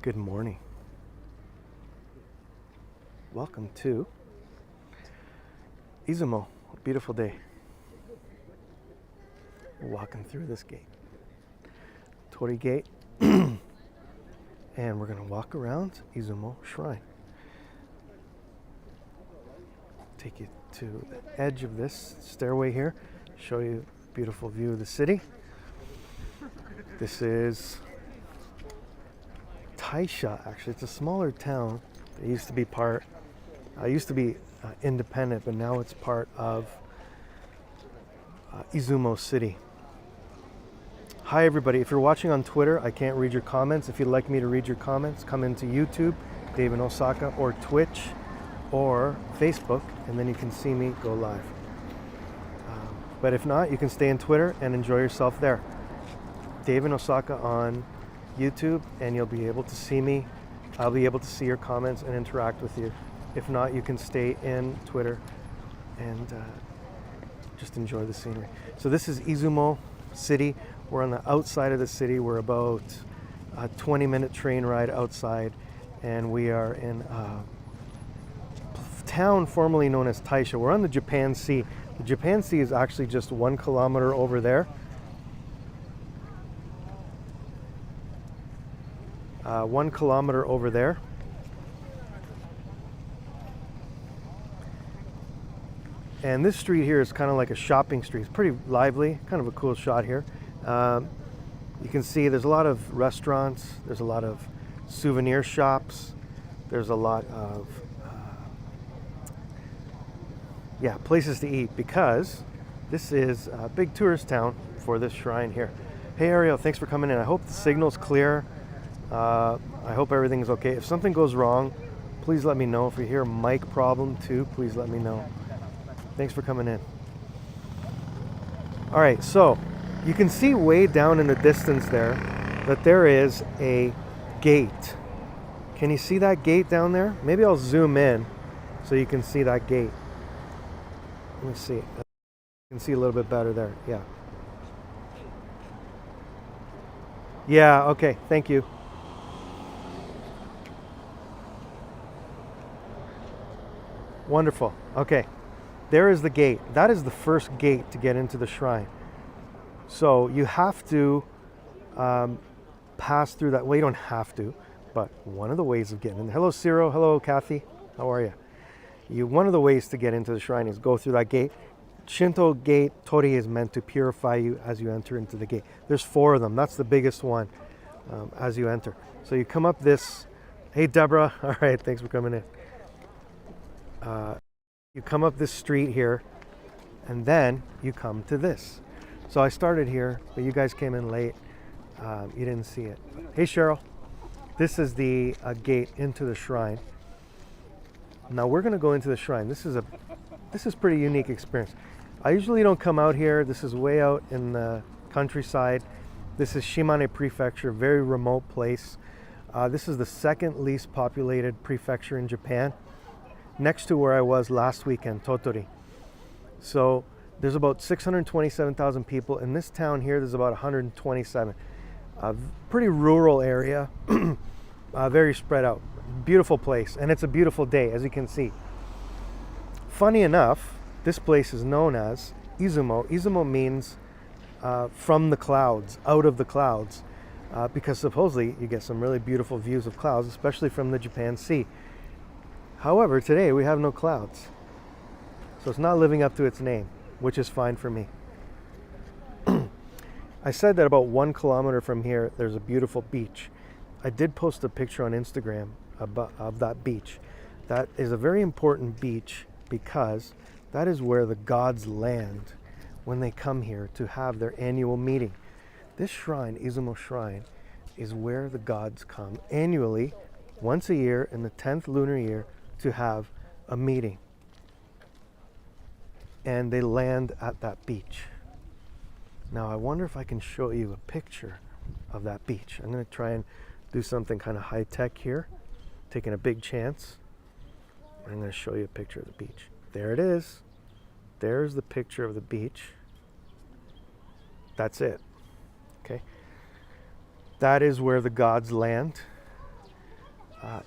Good morning. Welcome to Izumo. A beautiful day. We're walking through this gate, Tori Gate, and we're going to walk around Izumo Shrine. Take you to the edge of this stairway here, show you a beautiful view of the city. This is Taisha, actually. It's a smaller town. It used to be independent, but now it's part of Izumo City. Hi everybody, if you're watching on Twitter, I can't read your comments. If you'd like me to read your comments, come into YouTube, Dave in Osaka, or Twitch, or Facebook, and then you can see me go live. But if not, you can stay on Twitter and enjoy yourself there. Dave in Osaka on YouTube, and you'll be able to see me. I'll be able to see your comments and interact with you. If not, you can stay in Twitter and just enjoy the scenery. So this is Izumo City. We're on the outside of the city. We're about a 20-minute train ride outside, and we are in a town formerly known as Taisha. We're on the Japan Sea. The Japan Sea is actually just 1 kilometer over there. 1 kilometer over there. And this street here is kind of like a shopping street. It's pretty lively, kind of a cool shot here. You can see there's a lot of restaurants, there's a lot of souvenir shops, there's a lot of places to eat, because this is a big tourist town for this shrine here. Hey Ariel, thanks for coming in. I hope the signal's clear. I hope everything's okay. If something goes wrong, please let me know. If you hear a mic problem too, please let me know. Thanks for coming in. All right, so you can see way down in the distance there that there is a gate. Can you see that gate down there? Maybe I'll zoom in so you can see that gate. Let me see. You can see a little bit better there. Yeah. Yeah, okay, thank you. Wonderful. Okay, there is the gate. That is the first gate to get into the shrine. So you have to pass through that. Well, you don't have to, but one of the ways of getting in. Hello, Ciro. Hello, Kathy. How are you? One of the ways to get into the shrine is go through that gate. Shinto gate, Tori, is meant to purify you as you enter into the gate. There's 4 of them. That's the biggest one as you enter. So you come up this. Hey, Deborah. All right, thanks for coming in. You come up this street here, and then you come to this. So I started here, but you guys came in late. You didn't see it. Hey, Cheryl. This is the gate into the shrine. Now we're going to go into the shrine. This is pretty unique experience. I usually don't come out here. This is way out in the countryside. This is Shimane Prefecture, very remote place. This is the second least populated prefecture in Japan, next to where I was last weekend, Tottori. So there's about 627,000 people. In this town here, there's about 127. A pretty rural area, very spread out. Beautiful place, and it's a beautiful day, as you can see. Funny enough, this place is known as Izumo. Izumo means from the clouds, out of the clouds, because supposedly you get some really beautiful views of clouds, especially from the Japan Sea. However, today we have no clouds, so it's not living up to its name, which is fine for me. I said that about 1 kilometer from here, there's a beautiful beach. I did post a picture on Instagram of that beach. That is a very important beach because that is where the gods land when they come here to have their annual meeting. This shrine, Izumo Shrine, is where the gods come annually, once a year in the 10th lunar year, to have a meeting. And they land at that beach. Now I wonder if I can show you a picture of that beach. I'm going to try and do something kind of high-tech here, taking a big chance. I'm going to show you a picture of the beach. There it is. There's the picture of the beach. That's it. Okay. That is where the gods land.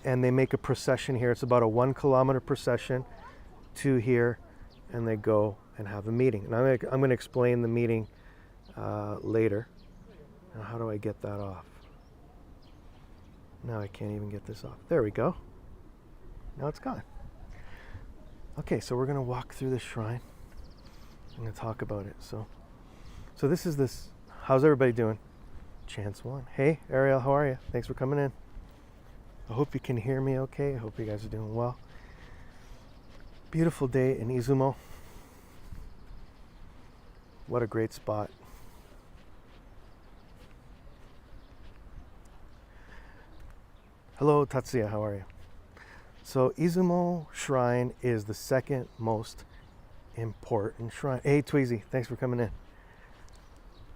and they make a procession here. It's about a 1 kilometer procession to here, and they go and have a meeting. And I'm going to explain the meeting later. Now, how do I get that off? Now I can't even get this off. There we go. Now it's gone. Okay, so we're going to walk through the shrine. I'm going to talk about it. So this is this. How's everybody doing? Chance 1. Hey, Ariel, how are you? Thanks for coming in. I hope you can hear me okay. I hope you guys are doing well. Beautiful day in Izumo. What a great spot. Hello, Tatsuya, how are you? So Izumo Shrine is the second most important shrine. Hey, Tweezy, thanks for coming in.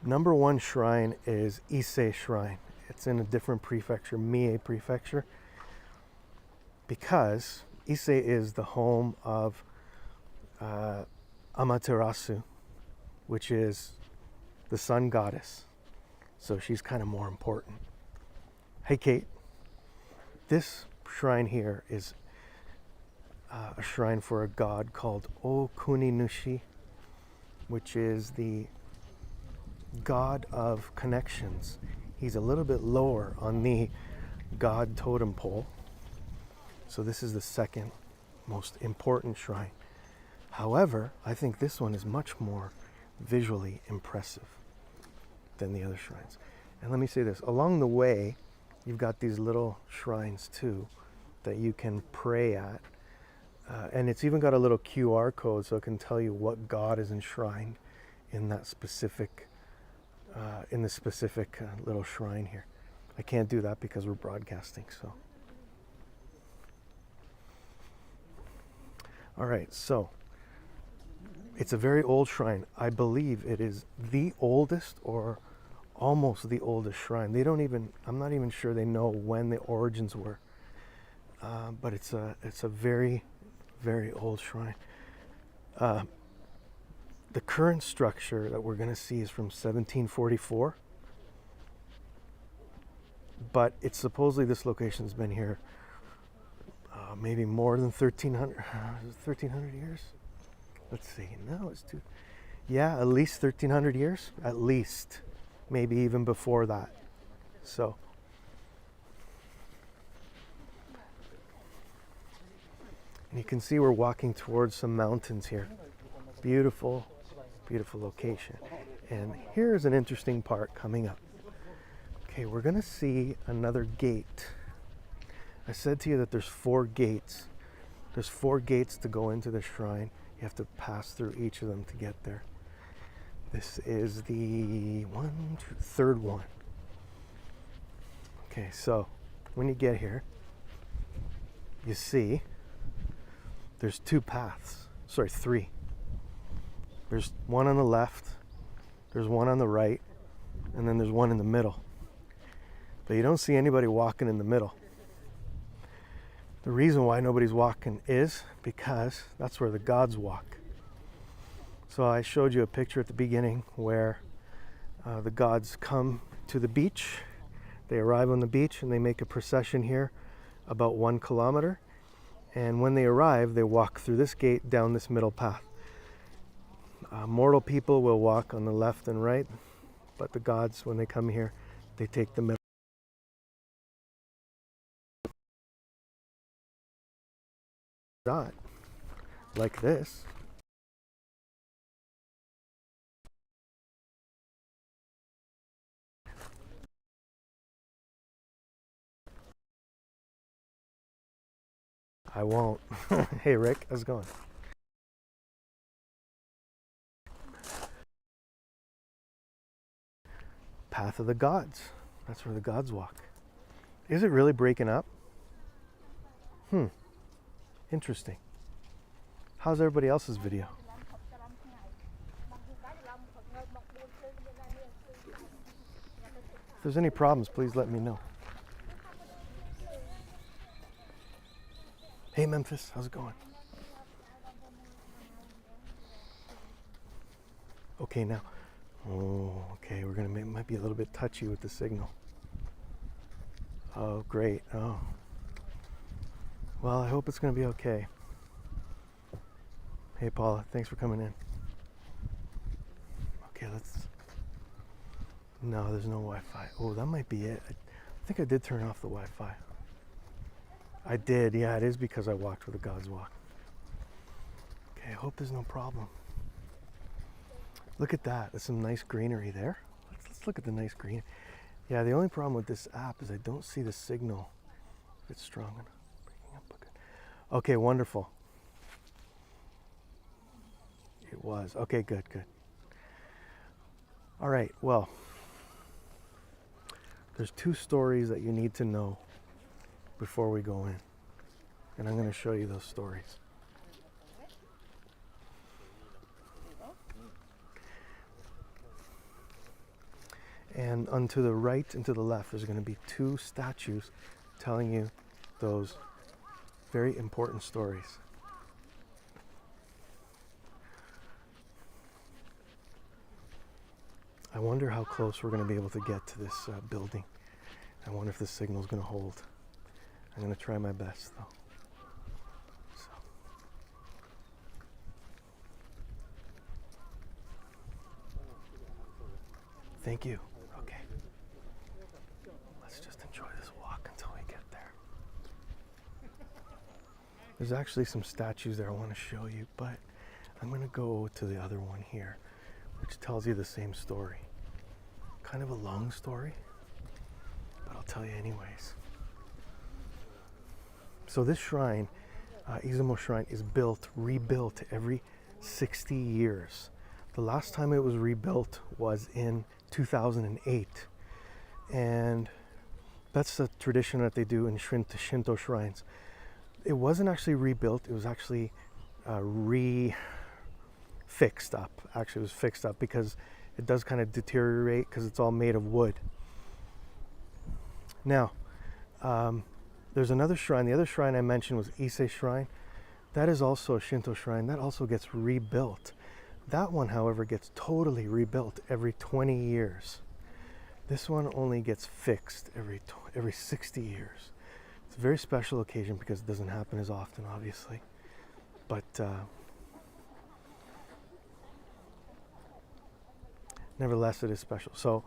Number 1 shrine is Ise Shrine. It's in a different prefecture, Mie Prefecture, because Ise is the home of Amaterasu, which is the sun goddess. So she's kind of more important. Hey, Kate. This shrine here is a shrine for a god called Okuninushi, which is the god of connections. He's a little bit lower on the god totem pole. So this is the second most important shrine. However, I think this one is much more visually impressive than the other shrines. And let me say this, along the way, you've got these little shrines too that you can pray at. And it's even got a little QR code so it can tell you what god is enshrined in that specific, little shrine here. I can't do that because we're broadcasting, so. All right, so it's a very old shrine. I believe it is the oldest or almost the oldest shrine. They don't even, I'm not even sure they know when the origins were. But it's a very, very old shrine. The current structure that we're going to see is from 1744. But it's supposedly this location's been here maybe more than 1,300 years. Let's see. No, it's too. Yeah, at least 1,300 years. At least. Maybe even before that. So. And you can see we're walking towards some mountains here. Beautiful, beautiful location. And here's an interesting part coming up. Okay, we're going to see another gate. I said to you that there's 4 gates. There's 4 gates to go into the shrine. You have to pass through each of them to get there. This is the third one. Okay, so when you get here, you see there's 2 paths. Sorry, 3. There's one on the left, there's one on the right, and then there's one in the middle. But you don't see anybody walking in the middle. The reason why nobody's walking is because that's where the gods walk. So I showed you a picture at the beginning where the gods come to the beach. They arrive on the beach and they make a procession here about 1 kilometer. And when they arrive, they walk through this gate down this middle path. Mortal people will walk on the left and right, but the gods, when they come here, they take the middle. Dot like this. I won't. Hey Rick, how's it going? Path of the gods. That's where the gods walk. Is it really breaking up? Interesting. How's everybody else's video? If there's any problems, please let me know. Hey Memphis, how's it going? Okay now. Oh, okay, we're gonna might be a little bit touchy with the signal. Oh, great. Oh, Well, I hope it's going to be okay. Hey, Paula, thanks for coming in. Okay, let's... No, there's no Wi-Fi. Oh, that might be it. I think I did turn off the Wi-Fi. I did, yeah, it is because I walked with the God's Walk. Okay, I hope there's no problem. Look at that. There's some nice greenery there. Let's look at the nice green. Yeah, the only problem with this app is I don't see the signal. If it's strong enough. Breaking up. Okay, wonderful. It was. Okay, good. All right, well, there's 2 stories that you need to know before we go in. And I'm going to show you those stories. And onto the right and to the left, there's going to be 2 statues telling you those very important stories. I wonder how close we're going to be able to get to this building. I wonder if the signal's going to hold. I'm going to try my best, though. So. Thank you. Okay. Let's just enjoy this walk until we get there. There's actually some statues there I want to show you, but I'm going to go to the other one here, which tells you the same story. Kind of a long story, but I'll tell you anyways. So this shrine, Izumo Shrine, is rebuilt every 60 years. The last time it was rebuilt was in 2008. And that's a tradition that they do in Shinto shrines. It wasn't actually rebuilt, it was actually fixed up. Actually, it was fixed up because it does kind of deteriorate because it's all made of wood. Now, there's another shrine. The other shrine I mentioned was Ise Shrine. That is also a Shinto shrine. That also gets rebuilt. That one, however, gets totally rebuilt every 20 years. This one only gets fixed every 60 years. It's a very special occasion because it doesn't happen as often, obviously. But nevertheless, it is special. So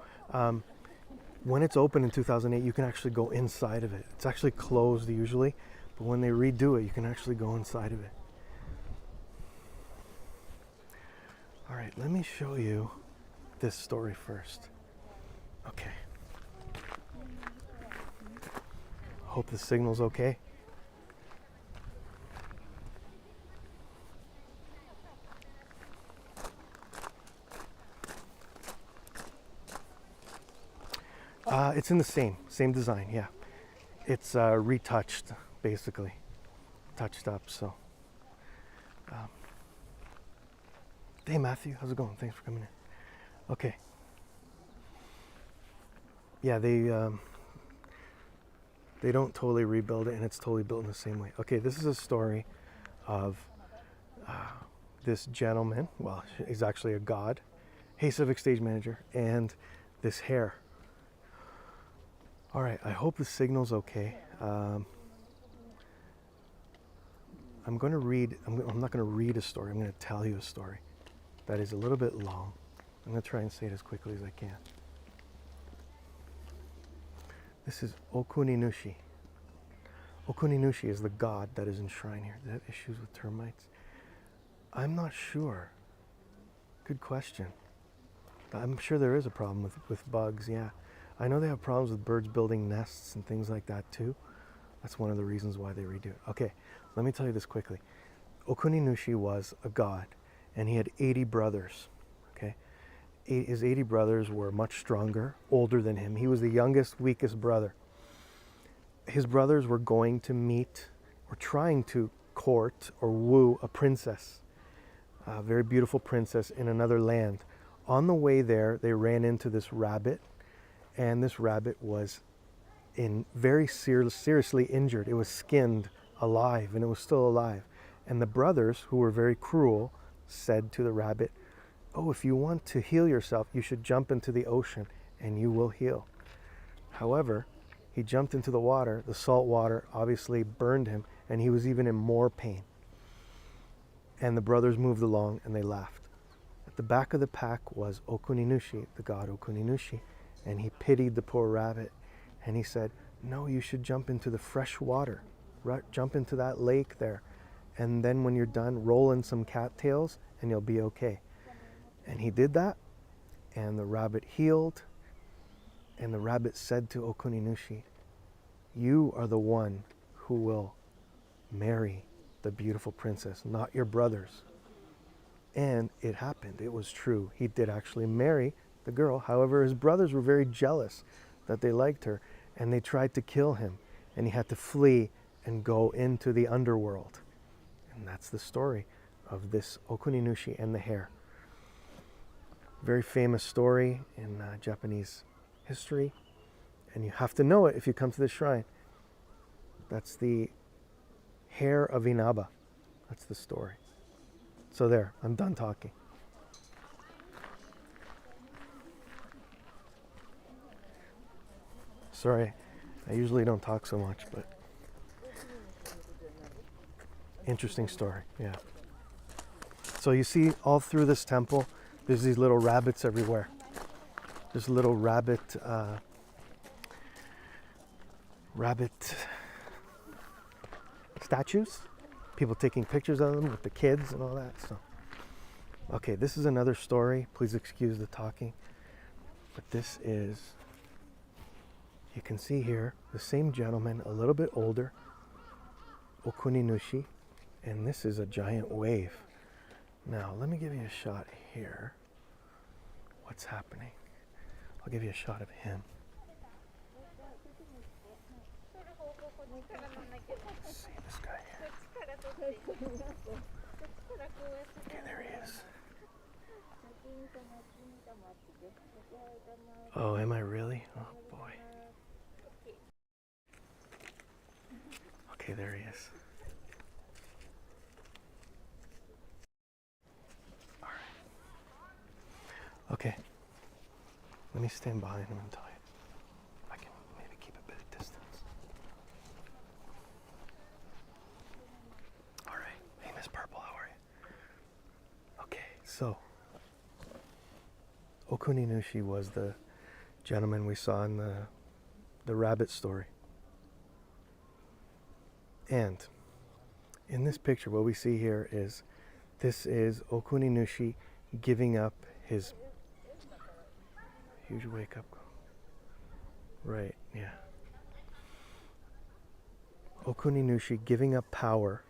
when it's open in 2008, you can actually go inside of it. It's actually closed usually, but when they redo it, you can actually go inside of it. All right, let me show you this story first. Okay. Hope the signal's okay. It's in the same design, yeah. It's retouched, basically. Touched up, so. Hey, Matthew, how's it going? Thanks for coming in. Okay. Yeah, they don't totally rebuild it, and it's totally built in the same way. Okay, this is a story of this gentleman. Well, he's actually a god. Hey, Civic Stage Manager, and this hare. All right, I hope the signal's okay. I'm going to read, I'm not going to read a story, I'm going to tell you a story that is a little bit long. I'm going to try and say it as quickly as I can. This is Okuninushi. Okuninushi is the god that is enshrined here. Do they have issues with termites? I'm not sure. Good question. I'm sure there is a problem with bugs, yeah. I know they have problems with birds building nests and things like that too. That's one of the reasons why they redo it. Okay, let me tell you this quickly. Okuninushi was a god, and he had 80 brothers, okay? His 80 brothers were much stronger, older than him. He was the youngest, weakest brother. His brothers were going to meet, or trying to court or woo a princess, a very beautiful princess in another land. On the way there, they ran into this rabbit, and this rabbit was very seriously injured. It was skinned alive, and it was still alive. And the brothers, who were very cruel, said to the rabbit, "Oh, if you want to heal yourself, you should jump into the ocean and you will heal." However, He jumped into the water. The salt water obviously burned him, and he was even in more pain. And the brothers moved along and they laughed. At the back of the pack was Okuninushi, the god Okuninushi, and he pitied the poor rabbit, and he said, no, you should jump into the fresh water. Jump into that lake there, and then when you're done, roll in some cattails and you'll be okay. And he did that, and the rabbit healed, and the rabbit said to Okuninushi, you are the one who will marry the beautiful princess, not your brothers. And it happened. It was true. He did actually marry the girl. However, his brothers were very jealous that they liked her, and they tried to kill him, and he had to flee and go into the underworld. And that's the story of this Okuninushi and the hare. Very famous story in Japanese history, and you have to know it if you come to the shrine. That's the hare of Inaba. That's the story. So there, I'm done talking. Sorry, I usually don't talk so much, but interesting story, yeah. So you see all through this temple, there's these little rabbits everywhere. There's little rabbit statues. People taking pictures of them with the kids and all that. So, okay, this is another story. Please excuse the talking. But this is, you can see here, the same gentleman, a little bit older, Okuninushi, and this is a giant wave. Now, let me give you a shot here. What's happening? I'll give you a shot of him. Let's see this guy here. Okay, there he is. Oh, am I really? Oh, boy. Okay, there he is. All right. Okay. Let me stand behind him and tell you. I can maybe keep a bit of distance. All right. Hey, Miss Purple, how are you? Okay, so Okuninushi was the gentleman we saw in the rabbit story. And in this picture, what we see here is, this is Okuninushi giving up his huge wake up call. Right, yeah. Okuninushi giving up power,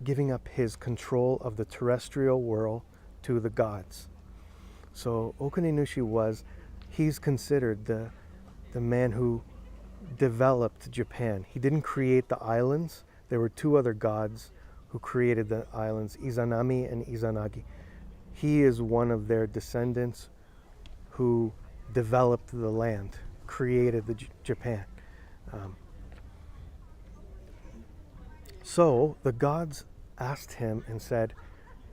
giving up his control of the terrestrial world to the gods. So Okuninushi he's considered the man who developed Japan. He didn't create the islands. There were two other gods who created the islands, Izanami and Izanagi. He is one of their descendants who developed the land, created the Japan. So the gods asked him and said,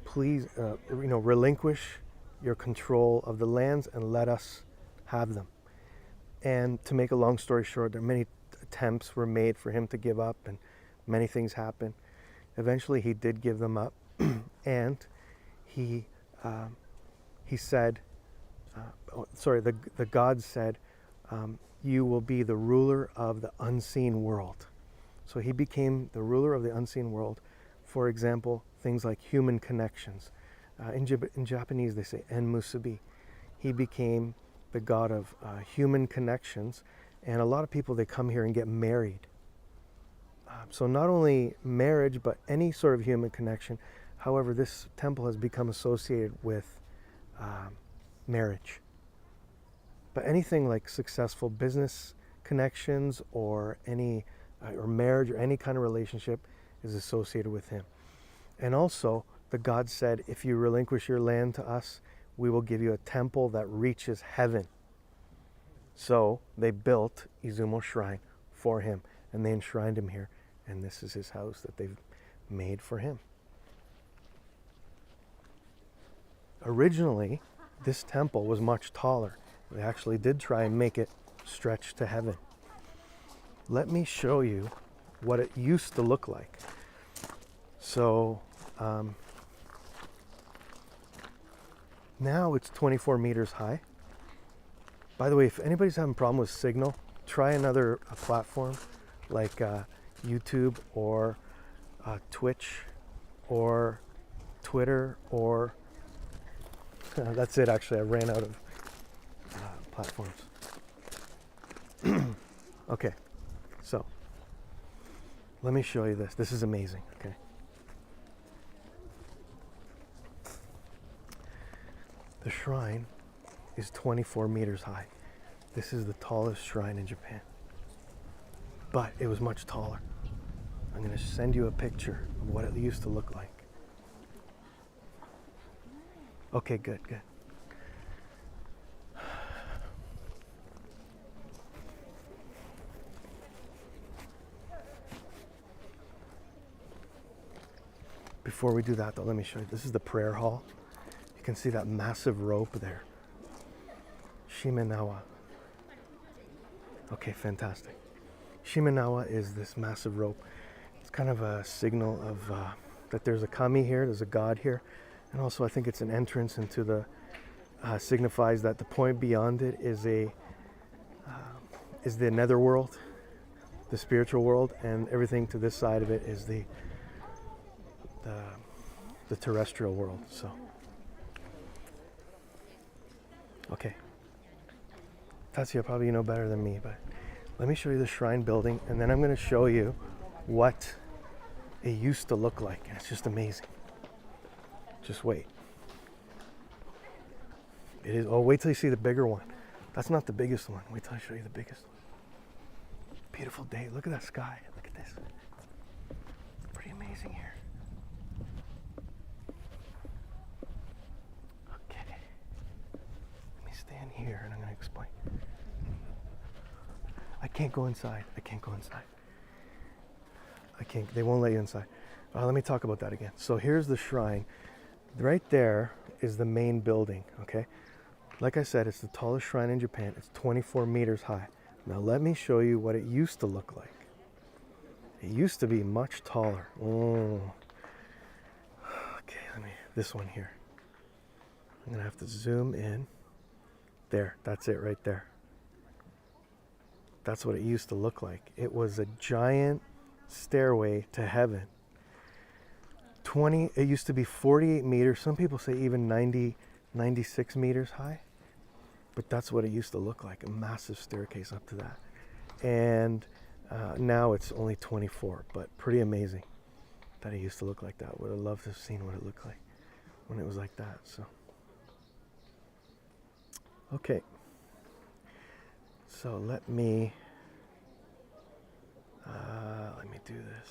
please, relinquish your control of the lands and let us have them. And to make a long story short, there are many attempts were made for him to give up, and many things happened. Eventually, he did give them up, and he said, the gods said, you will be the ruler of the unseen world. So he became the ruler of the unseen world. For example, things like human connections. In Japanese, they say en musubi. He became the god of human connections, and a lot of people, they come here and get married. So not only marriage, but any sort of human connection. However, this temple has become associated with marriage. But anything like successful business connections or or marriage or any kind of relationship is associated with him. And also, the god said, if you relinquish your land to us, we will give you a temple that reaches heaven. So they built Izumo Shrine for him, and they enshrined him here. And this is his house that they've made for him. Originally, this temple was much taller. They actually did try and make it stretch to heaven. Let me show you what it used to look like. So now it's 24 meters high. By the way, if anybody's having a problem with signal, try another platform like YouTube or Twitch or Twitter or that's it. Actually, I ran out of platforms. Okay, so let me show you this. This is amazing. Okay. The shrine is 24 meters high. This is the tallest shrine in Japan. But it was much taller. I'm going to send you a picture of what it used to look like. Okay, good. Before we do that though, let me show you. This is the prayer hall. You can see that massive rope there. Shimane. Okay, fantastic. Shimane is this massive rope. It's kind of a signal of that there's a kami here, there's a god here. And also I think it's an entrance into the, signifies that the point beyond it is the netherworld, the spiritual world, and everything to this side of it is the terrestrial world. So, okay. Taisha, probably you know better than me, but let me show you the shrine building, and then I'm going to show you what it used to look like, and it's just amazing. Just wait. It is. Oh, wait till you see the bigger one. That's not the biggest one. Wait till I show you the biggest one. Beautiful day. Look at that sky. Look at this. Pretty amazing here. Okay. Let me stand here and I'm going to explain. I can't go inside. I can't. They won't let you inside. Let me talk about that again. So here's the shrine. Right there is the main building, okay? Like I said, it's the tallest shrine in Japan. It's 24 meters high. Now let me show you what it used to look like. It used to be much taller. Oh. Okay, this one here. I'm gonna have to zoom in. There, that's it right there. That's what it used to look like. It was a giant stairway to heaven. It used to be 48 meters. Some people say even 96 meters high. But that's what it used to look like, a massive staircase up to that. And now it's only 24, but pretty amazing that it used to look like that. Would have loved to have seen what it looked like when it was like that. So, okay. So let me do this.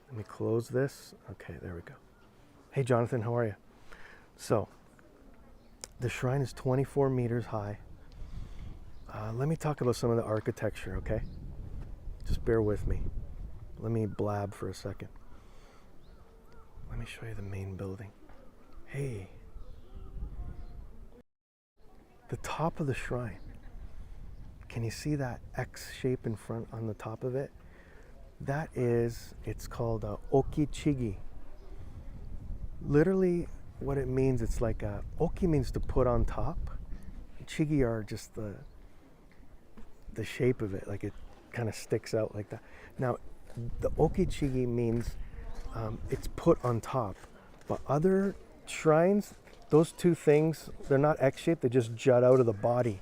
Let me close this. Okay, there we go. Hey, Jonathan, how are you? So, the shrine is 24 meters high. Let me talk about some of the architecture, okay? Just bear with me. Let me blab for a second. Let me show you the main building. Hey. The top of the shrine. Can you see that X shape in front on the top of it? That is, it's called okichigi. Literally, what it means, it's like oki means to put on top. Chigi are just the shape of it, like it kind of sticks out like that. Now, the okichigi means it's put on top, but other shrines, those two things, they're not X-shaped, they just jut out of the body.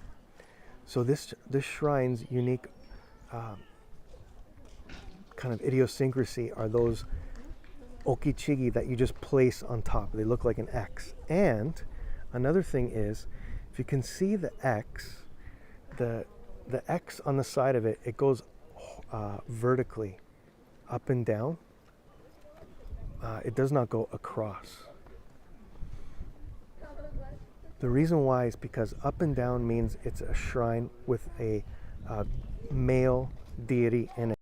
So this shrine's unique kind of idiosyncrasy are those okichigi that you just place on top. They look like an X. And another thing is, if you can see the X, the X on the side of it, it goes vertically up and down. It does not go across. The reason why is because up and down means it's a shrine with a male deity in it.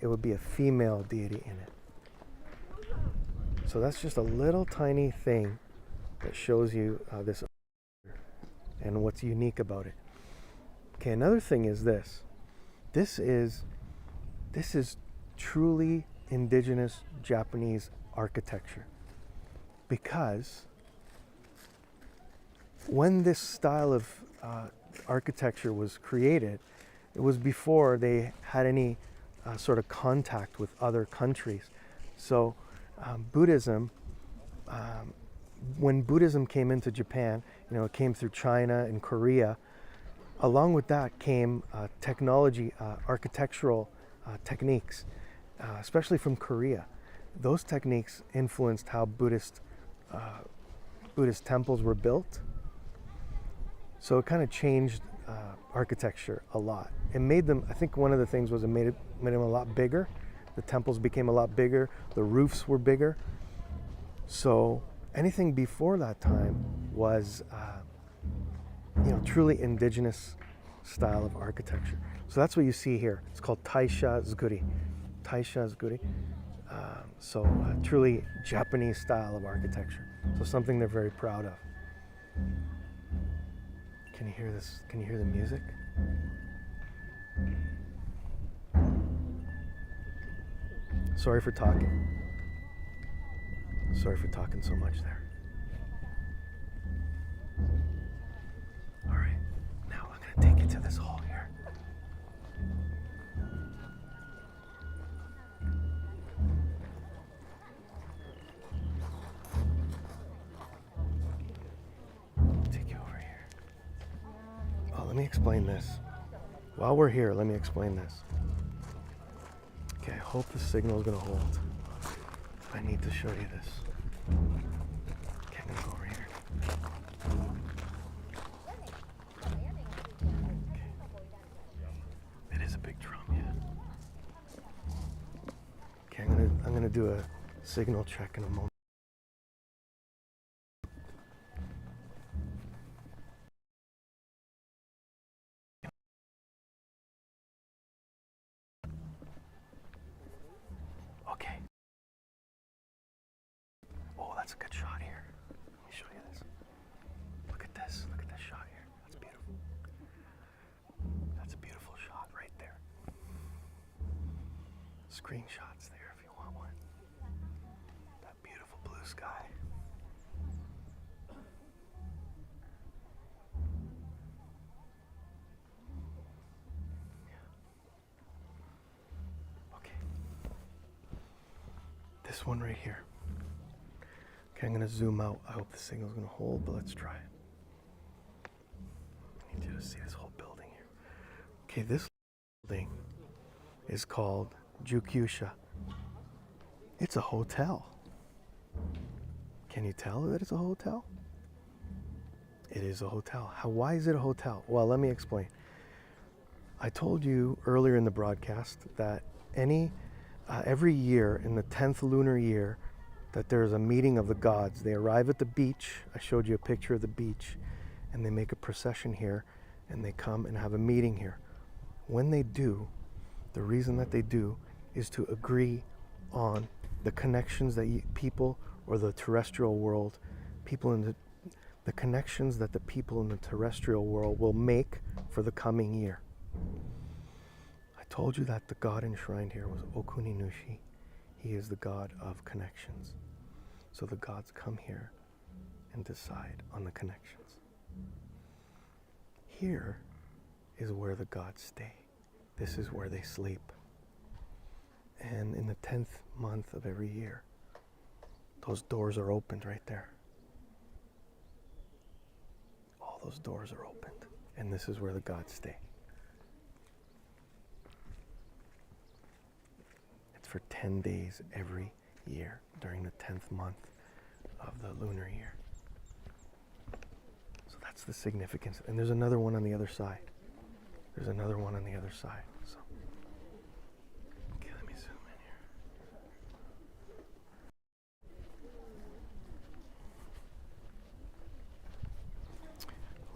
It would be a female deity in it. So that's just a little tiny thing that shows you this and what's unique about it. Okay, another thing is this. This is truly indigenous Japanese architecture, because when this style of architecture was created, it was before they had any sort of contact with other countries. So Buddhism, when Buddhism came into Japan, it came through China and Korea. Along with that came technology, architectural techniques, especially from Korea. Those techniques influenced how Buddhist temples were built. So it kind of changed architecture a lot. It made them, I think one of the things was it made them a lot bigger. The temples became a lot bigger. The roofs were bigger. So anything before that time was, truly indigenous style of architecture. So that's what you see here. It's called Taisha zukuri. Taisha zukuri. So truly Japanese style of architecture. So something they're very proud of. Can you hear this? Can you hear the music? Sorry for talking. Sorry for talking so much there. All right, now I'm gonna take you to this hall here. Take you over here. Oh, let me explain this. While we're here, let me explain this. Okay, I hope the signal is gonna hold. I need to show you this. Okay, I'm gonna go over here. Okay. It is a big drum, yeah. Okay, I'm gonna do a signal check in a moment. Okay. Oh, that's a good shot here. Let me show you this. Look at this. Look at this shot here. That's beautiful. That's a beautiful shot right there. Screenshots there if you want one. That beautiful blue sky. Okay. This one right here. Okay, I'm gonna zoom out. I hope the signal's gonna hold, but let's try it. I need you to see this whole building here. Okay, this building is called Jukyusha. It's a hotel. Can you tell that it's a hotel? It is a hotel. Why is it a hotel? Well, let me explain. I told you earlier in the broadcast that every year in the 10th lunar year, that there's a meeting of the gods. They arrive at the beach. I showed you a picture of the beach, and they make a procession here, and they come and have a meeting here. When they do, the reason that they do is to agree on the connections that people or the terrestrial world, the connections that the people in the terrestrial world will make for the coming year. I told you that the god enshrined here was Okuninushi. He is the god of connections. So the gods come here and decide on the connections. Here is where the gods stay. This is where they sleep. And in the 10th month of every year, those doors are opened right there. All those doors are opened. And this is where the gods stay. It's for 10 days every year during the 10th month of the lunar year. So that's the significance. And there's another one on the other side. There's another one on the other side. So, okay, let me zoom in here.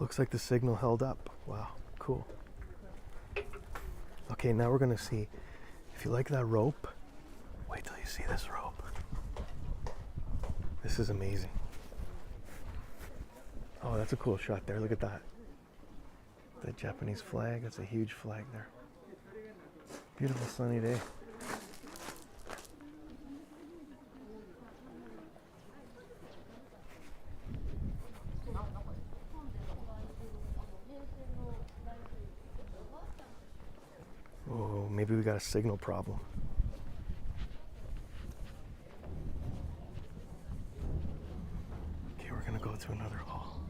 Looks like the signal held up. Wow, cool. Okay, now we're gonna see, if you like that rope, wait till you see this rope. This is amazing. Oh, that's a cool shot there. Look at that. The Japanese flag. That's a huge flag there. Beautiful sunny day. Oh, maybe we got a signal problem. Okay, we're gonna go to another hall.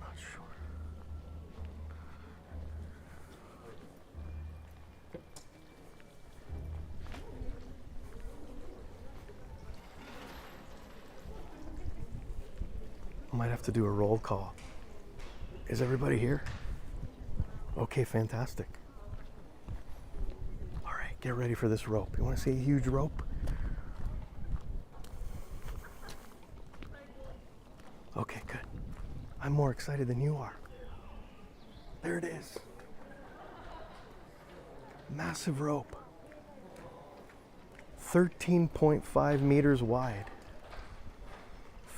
Not sure. I might have to do a roll call. Is everybody here? Okay, fantastic. All right, get ready for this rope. You want to see a huge rope? Okay, good. I'm more excited than you are. There it is. Massive rope. 13.5 meters wide.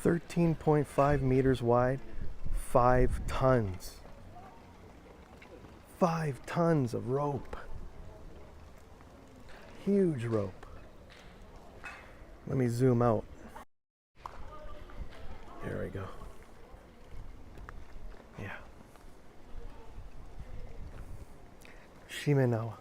13.5 meters wide. 5 tons. 5 tons of rope. Huge rope. Let me zoom out. There we go. Yeah. Shimane.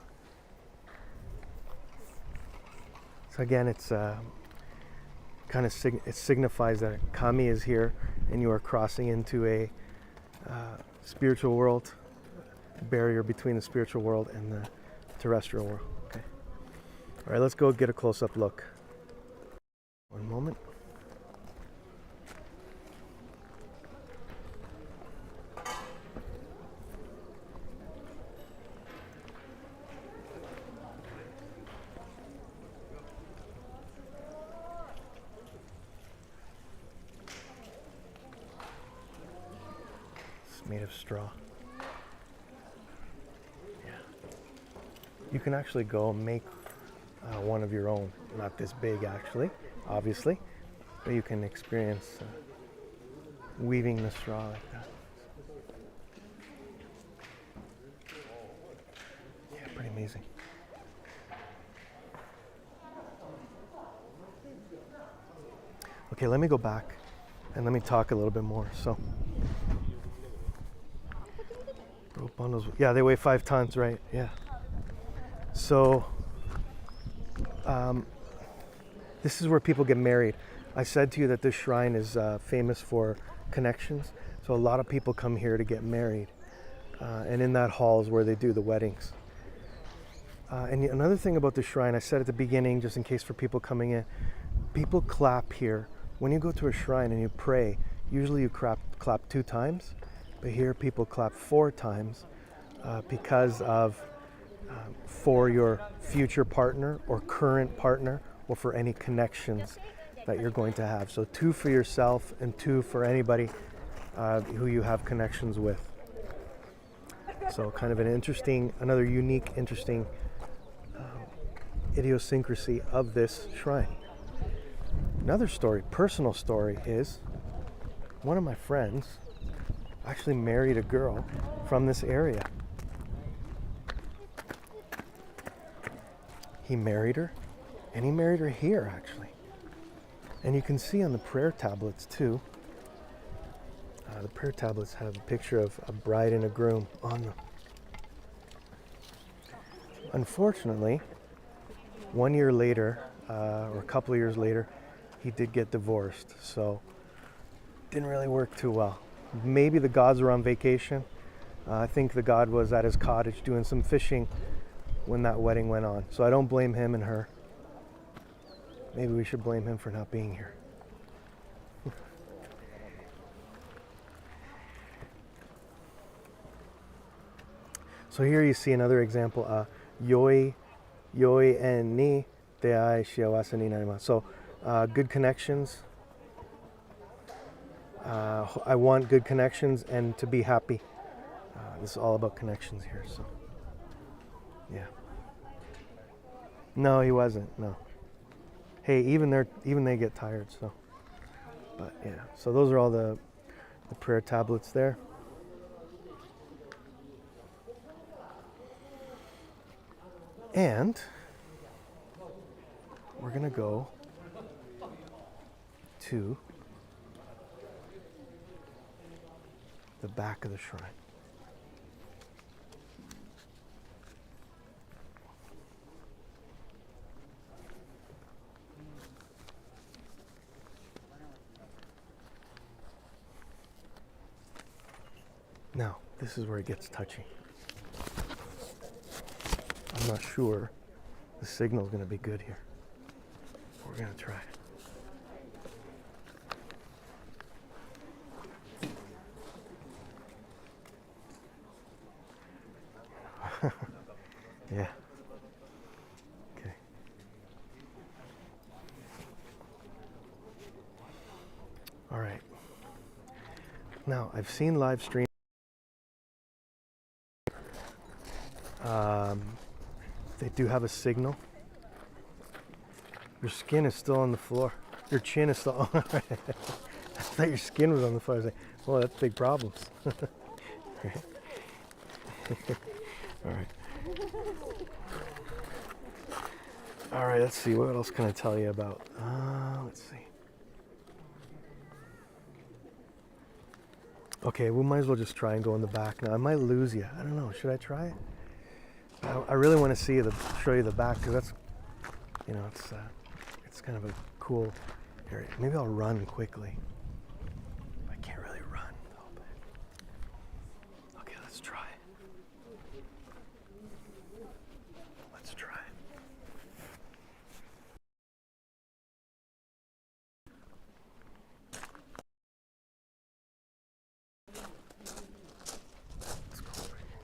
So again, it's kind of it signifies that Kami is here, and you are crossing into a spiritual world, barrier between the spiritual world and the terrestrial world. Okay. All right, let's go get a close-up look. One moment. Made of straw. Yeah. You can actually go and make one of your own. Not this big, actually, obviously, but you can experience weaving the straw like that. Yeah, pretty amazing. Okay, let me go back and let me talk a little bit more. So. Rope bundles. Yeah, they weigh 5 tons, right? Yeah. So, this is where people get married. I said to you that this shrine is famous for connections. So a lot of people come here to get married. And in that hall is where they do the weddings. And another thing about the shrine, I said at the beginning, just in case for people coming in, people clap here. When you go to a shrine and you pray, usually you clap 2 times. But here people clap 4 times because of for your future partner or current partner, or for any connections that you're going to have. So 2 for yourself and 2 for anybody who you have connections with. So kind of an interesting, another unique, interesting idiosyncrasy of this shrine. Another story, personal story, is one of my friends actually married a girl from this area. He married her, and he married her here, actually. And you can see on the prayer tablets, too. The prayer tablets have a picture of a bride and a groom on them. Unfortunately, 1 year later, or a couple of years later, he did get divorced. So, didn't really work too well. Maybe the gods were on vacation. I think the god was at his cottage doing some fishing when that wedding went on. So I don't blame him and her. Maybe we should blame him for not being here. So here you see another example. Yoi en ni deai shiawase ni narimasu. So good connections. I want good connections and to be happy. This is all about connections here. So, yeah. No, he wasn't. No. Hey, even they get tired. So, but yeah. So those are all the prayer tablets there. And we're gonna go to the back of the shrine. Now, this is where it gets touchy. I'm not sure the signal's going to be good here. We're going to try. Yeah. Okay. All right. Now, I've seen live stream. They do have a signal. Your skin is still on the floor. Your chin is still on. I thought your skin was on the floor. I was like, well, that's big problems. All right. All right, let's see. What else can I tell you about? Let's see. Okay, we might as well just try and go in the back now. I might lose you. I don't know. Should I try it? I really want to show you the back because that's, it's kind of a cool area. Maybe I'll run quickly. I can't really run though. But okay, let's try. Let's try. Let's go over here.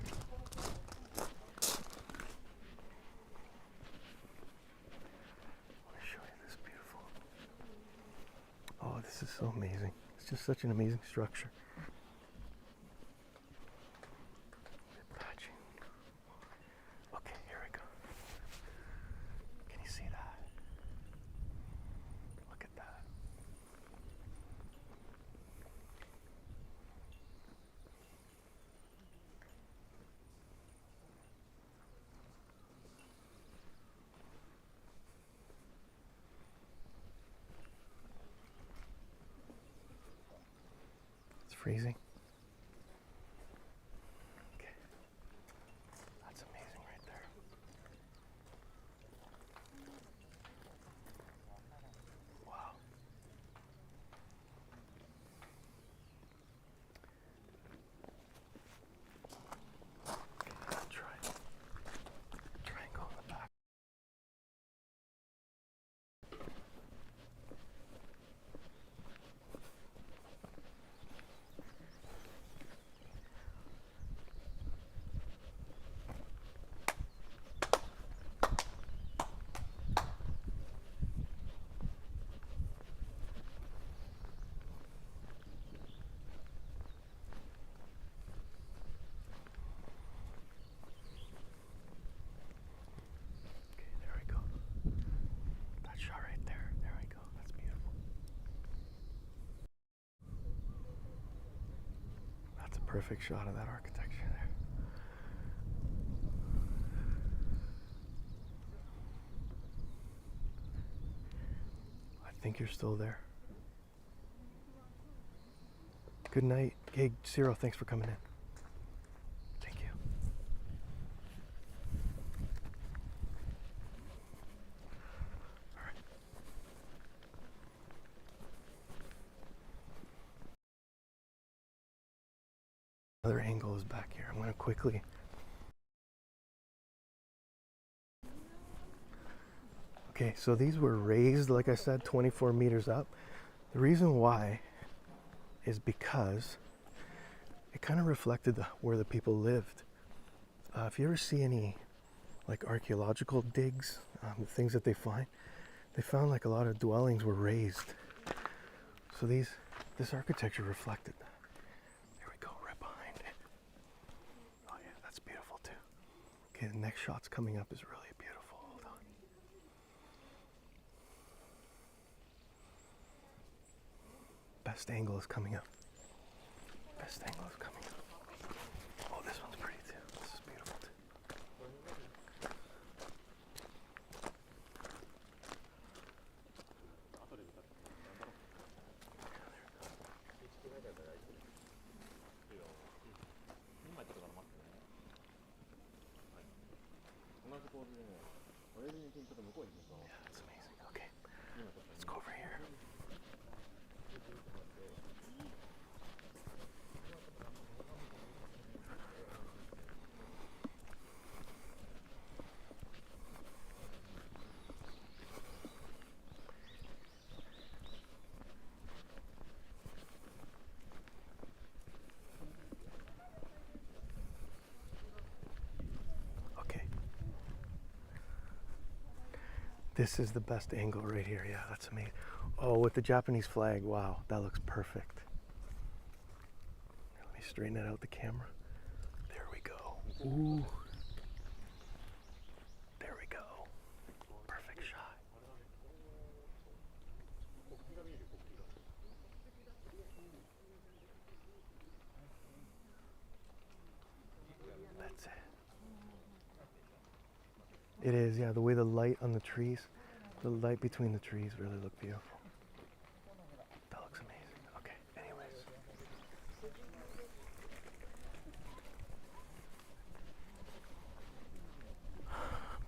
I want to show you this beautiful. Oh, this is so amazing. It's just such an amazing structure. Okay, here we go. Can you see that? Look at that. It's freezing. Okay. That's amazing right there. Wow. Okay, try and go in the back. Perfect shot of that architecture there. I think you're still there. Good night. Hey, Cyril, thanks for coming in. Thank you. All right. Another angle is back here. I'm going to quickly. Okay, so these were raised, like I said, 24 meters up. The reason why is because it kind of reflected where the people lived. If you ever see any like archaeological digs, the things that they found like a lot of dwellings were raised. So this architecture reflected that. There we go, right behind it. Oh yeah, that's beautiful too. Okay, the next shot's coming up is really beautiful. Hold on. best angle is coming up. Best angle is coming up. Oh, this one's pretty too. This is beautiful too. Yeah, that's amazing. Okay, let's go over here. Okay. This is the best angle right here. Yeah, that's amazing. Oh, with the Japanese flag. Wow, that looks perfect. Let me straighten it out the camera. There we go. Ooh. There we go. Perfect shot. That's it. It is, yeah, the way the light on the trees, the light between the trees really look beautiful. That looks amazing. Okay, anyways.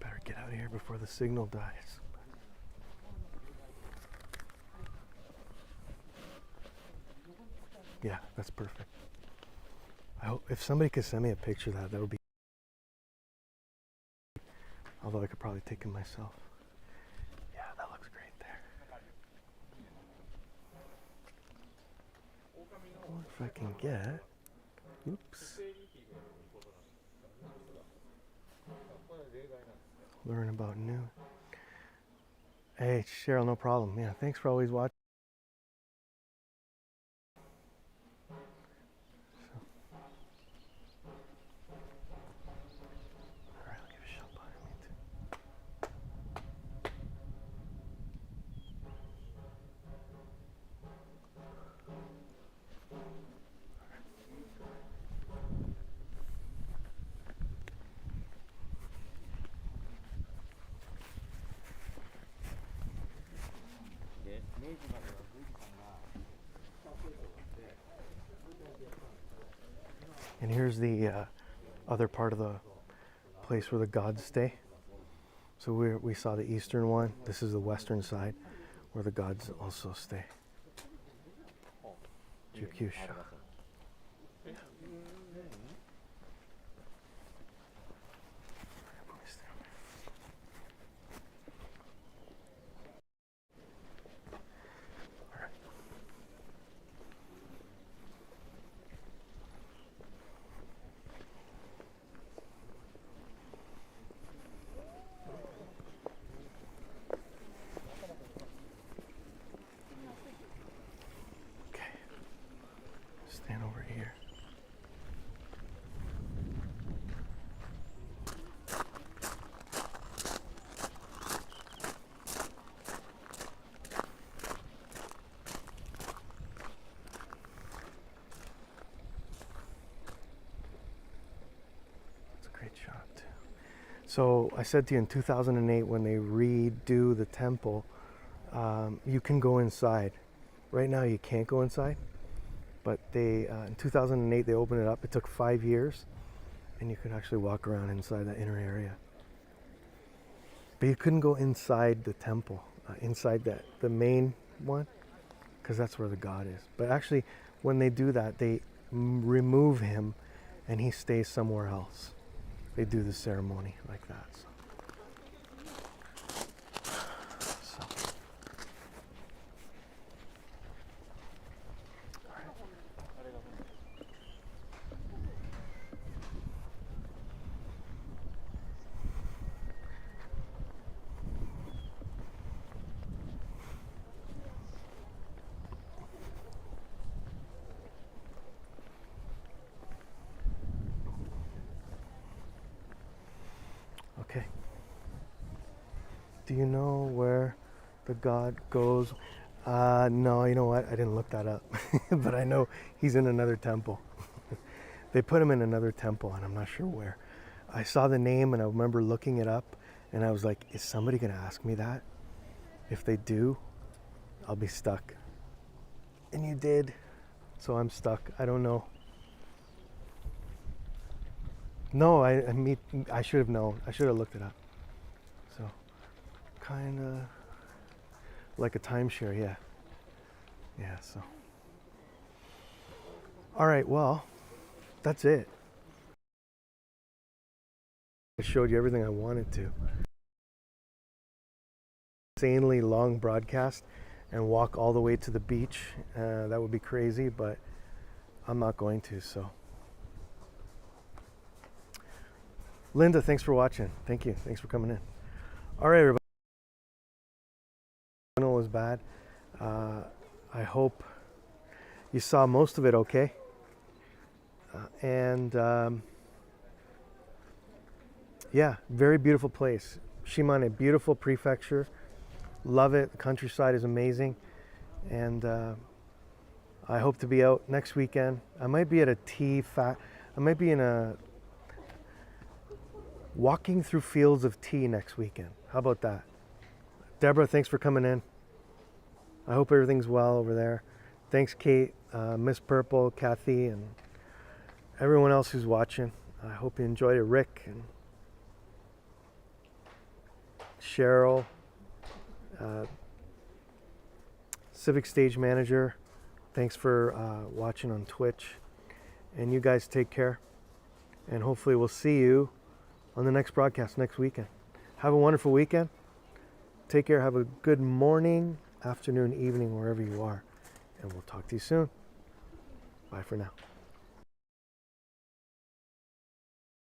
Better get out of here before the signal dies. Yeah, that's perfect. I hope if somebody could send me a picture of that, that would be. Although I could probably take it myself. Yeah, that looks great there. Or if I can get. Oops. Learn about new. Hey, Cheryl, no problem. Yeah, thanks for always watching. Alright, I'll give a shot behind me too. And here's the other part of the place where the gods stay. So we saw the eastern one. This is the western side where the gods also stay. Jukyusha. Stand over here. That's a great shot too. So I said to you in 2008 when they redo the temple, you can go inside. Right now you can't go inside. But they, in 2008, they opened it up. It took 5 years, and you could actually walk around inside that inner area. But you couldn't go inside the temple, inside the main one, because that's where the god is. But actually, when they do that, they remove him, and he stays somewhere else. They do the ceremony like that. So. Okay. Do you know where the god goes? No, you know what? I didn't look that up. But I know he's in another temple. They put him in another temple, and I'm not sure where. I saw the name, and I remember looking it up, and I was like, is somebody going to ask me that? If they do, I'll be stuck. And you did. So I'm stuck. I don't know. No, I should have known. I should have looked it up. So, kind of like a timeshare, yeah. Yeah, so. All right, well, that's it. I showed you everything I wanted to. Insanely long broadcast and walk all the way to the beach. That would be crazy, but I'm not going to, so. Linda, thanks for watching. Thank you. Thanks for coming in. All right, everybody. It was bad. I hope you saw most of it okay. Yeah, very beautiful place. Shimane, beautiful prefecture. Love it. The countryside is amazing. And I hope to be out next weekend. I might be at a I might be in a walking through fields of tea next weekend. How about that? Deborah, thanks for coming in. I hope everything's well over there. Thanks, Kate, Miss Purple, Kathy, and everyone else who's watching. I hope you enjoyed it. Rick and Cheryl, Civic Stage Manager. Thanks for watching on Twitch. And you guys take care. And hopefully we'll see you on the next broadcast next weekend. Have a wonderful weekend. Take care. Have a good morning, afternoon, evening, wherever you are. And we'll talk to you soon. Bye for now.